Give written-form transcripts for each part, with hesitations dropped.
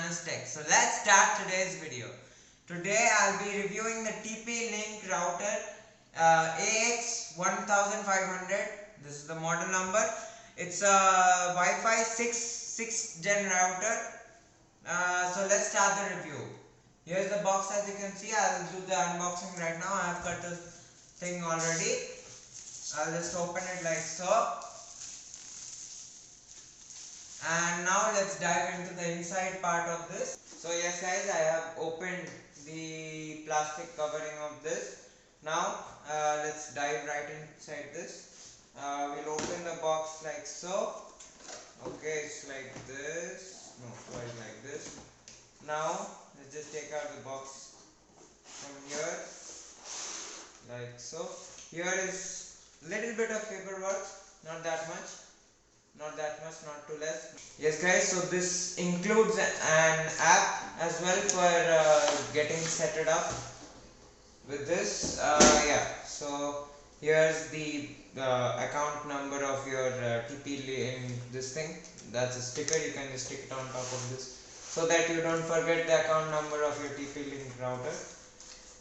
Manus Tech. So let's start today's video. Today I'll be reviewing the TP-Link router AX1500. This is the model number. It's a Wi-Fi 6th gen router. So let's start the review. Here's the box. As you can see, I'll do the unboxing right now. I have cut the thing already. I'll just open it like so. And now let's dive into the inside part of this. So yes guys, I have opened the plastic covering of this. Now let's dive right inside this. We'll open the box like so. Okay, it's like this. No, quite like this. Now let's just take out the box from here like so. Here is little bit of paperwork, not that much. Not too less. Yes guys, so this includes an app as well for getting set it up with this. Yeah, so here's the account number of your TP-Link this thing. That's a sticker, you can just stick it on top of this so that you don't forget the account number of your TP-Link router.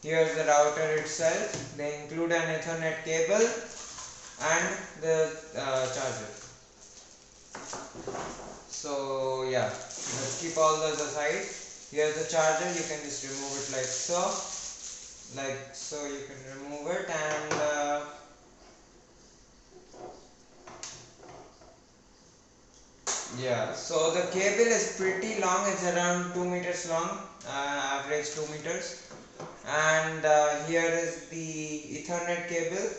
Here's the router itself. They include an Ethernet cable and the charger. So yeah, let's keep all those aside. Here's the charger. You can just remove it like so. You can remove it, and yeah, so the cable is pretty long. It's around 2 meters long, average 2 meters. And here is the Ethernet cable.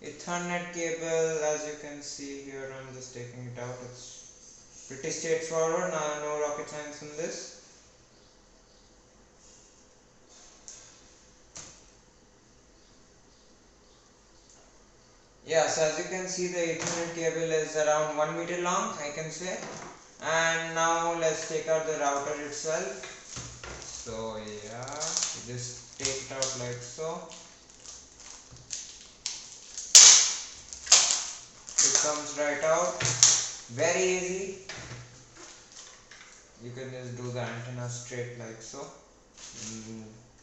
As you can see here, I'm just taking it out. It's pretty straightforward, no rocket science in this. Yeah, so as you can see, the Ethernet cable is around 1 meter long, I can say. And now let's take out the router itself. So yeah, you just take it out like so. It comes right out, very easy. You can just do the antenna straight like so.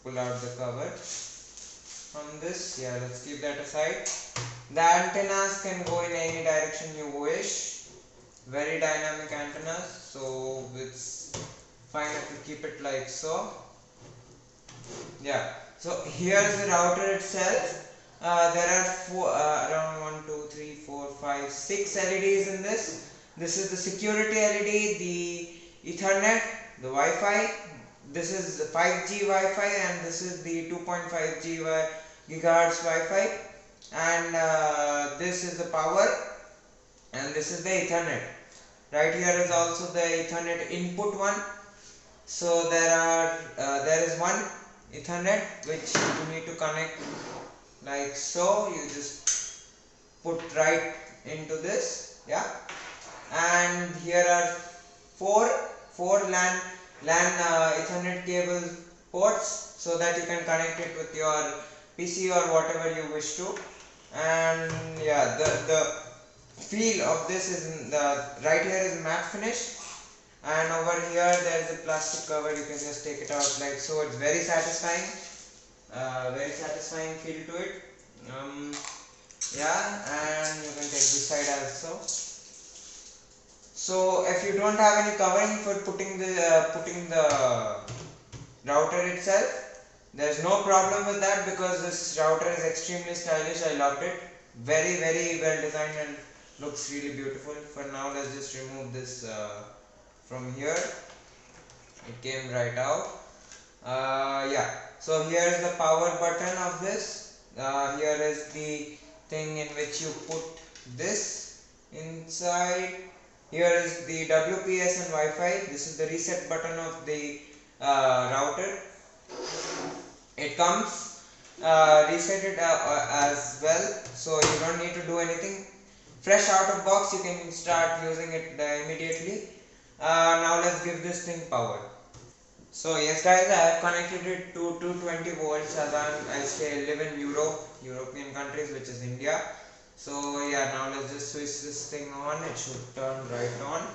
Pull out the cover from this. Yeah, let's keep that aside. The antennas can go in any direction you wish. Very dynamic antennas, so it's fine if you keep it like so. Yeah, so here is the router itself. There are around 1, 2, 3, 4, 5, 6 LEDs in this. This is the security LED, the Ethernet, the Wi-Fi. This is the 5G Wi-Fi, and this is the 2.5 gigahertz Wi-Fi. And this is the power, and this is the Ethernet. Right here is also the Ethernet input one. So there is one Ethernet which you need to connect like so. You just put right into this, yeah. And here are four LAN Ethernet cable ports, so that you can connect it with your PC or whatever you wish to. And yeah, the feel of this is right here is matte finish, and over here there is a plastic cover. You can just take it out like so. It's very satisfying. Very satisfying feel to it. Yeah, and you can take this side also. So if you don't have any covering for putting the router itself, there's no problem with that, because this router is extremely stylish. I loved it. Very well designed and looks really beautiful. For now, let's just remove this from here. It came right out. Yeah, so here is the power button of this. Here is the thing in which you put this inside. Here is the WPS and Wi-Fi. This is the reset button of the router. It comes resetted as well, so you don't need to do anything. Fresh out of box, you can start using it immediately. Now let's give this thing power. So yes guys, I have connected it to 220 volts, as I live in European countries, which is India. So yeah, now let's just switch this thing on. It should turn right on.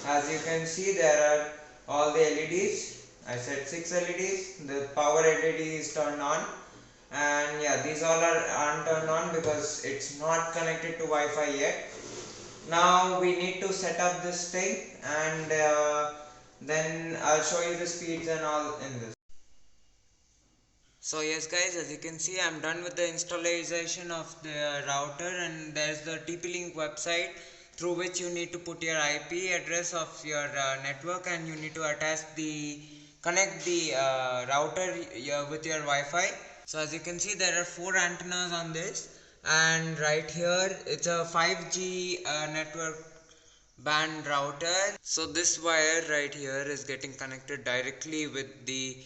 As you can see, there are all the LEDs. I said 6 LEDs. The power LED is turned on, and yeah, these all aren't turned on because it's not connected to Wi-Fi yet. Now we need to set up this thing, and then I'll show you the speeds and all in this. So yes guys, as you can see, I'm done with the installation of the router, and there's the TP-Link website through which you need to put your IP address of your network, and you need to connect the router with your Wi-Fi. So as you can see, there are 4 antennas on this, and right here it's a 5G network band router. So this wire right here is getting connected directly with the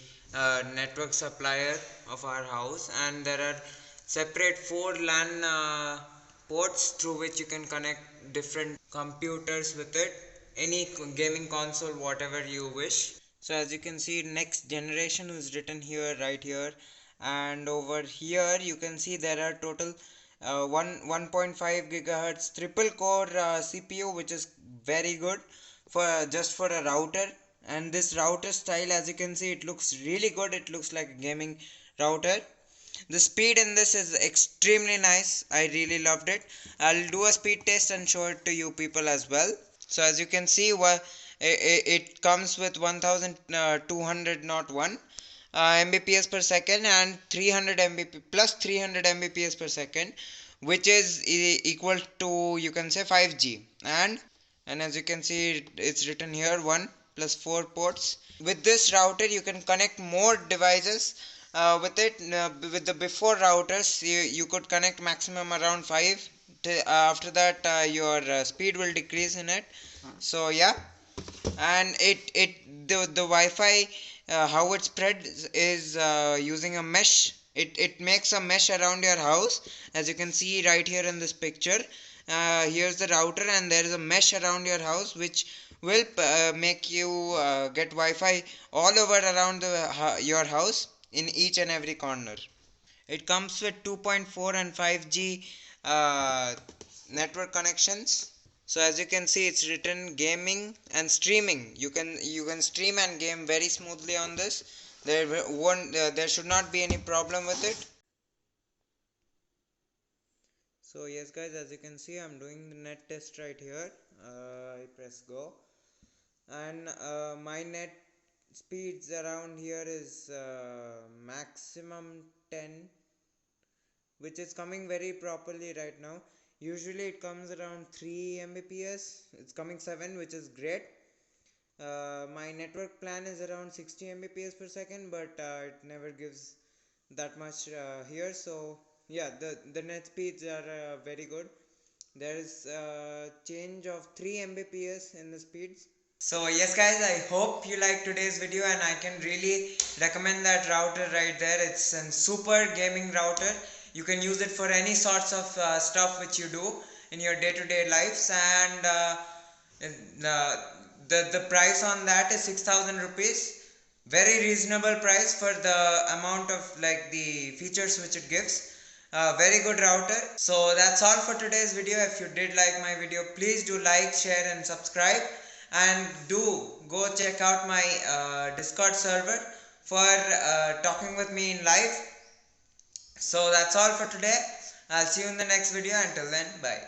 network supplier of our house, and there are separate 4 LAN ports through which you can connect different computers with it, any gaming console, whatever you wish. So as you can see, next generation is written here, right here, and over here you can see there are total 1.5 gigahertz triple core CPU, which is very good for just for a router. And this router style, as you can see, it looks really good. It looks like a gaming router. The speed in this is extremely nice. I really loved it. I'll do a speed test and show it to you people as well. So as you can see, it comes with 1201 Mbps per second and 300 Mbps plus 300 Mbps per second, which is equal to, you can say, 5G. And as you can see, it's written here 1 plus 4 ports. With this router you can connect more devices. With the before routers, you could connect maximum around 5. After that your speed will decrease in it. So yeah, and the Wi-Fi, how it spreads is using a mesh. It makes a mesh around your house, as you can see right here in this picture. Here's the router, and there is a mesh around your house which will make you get Wi-Fi all over around your house in each and every corner. It comes with 2.4 and 5G network connections. So as you can see, it's written gaming and streaming. You can stream and game very smoothly on this. There should not be any problem with it. So yes guys, as you can see, I'm doing the net test right here. I press go, and my net speeds around here is maximum 10, which is coming very properly right now. Usually it comes around 3 Mbps. It's coming 7, which is great. My network plan is around 60 Mbps per second, but it never gives that much here. So yeah, the net speeds are very good. There is a change of 3 Mbps in the speeds. So yes guys, I hope you liked today's video, and I can really recommend that router right there. It's a super gaming router. You can use it for any sorts of stuff which you do in your day-to-day lives, and the price on that is 6,000 rupees. Very reasonable price for the amount of the features which it gives. Very good router. So that's all for today's video. If you did like my video, please do like, share and subscribe, and do go check out my Discord server for talking with me in live. So that's all for today. I'll see you in the next video. Until then, bye.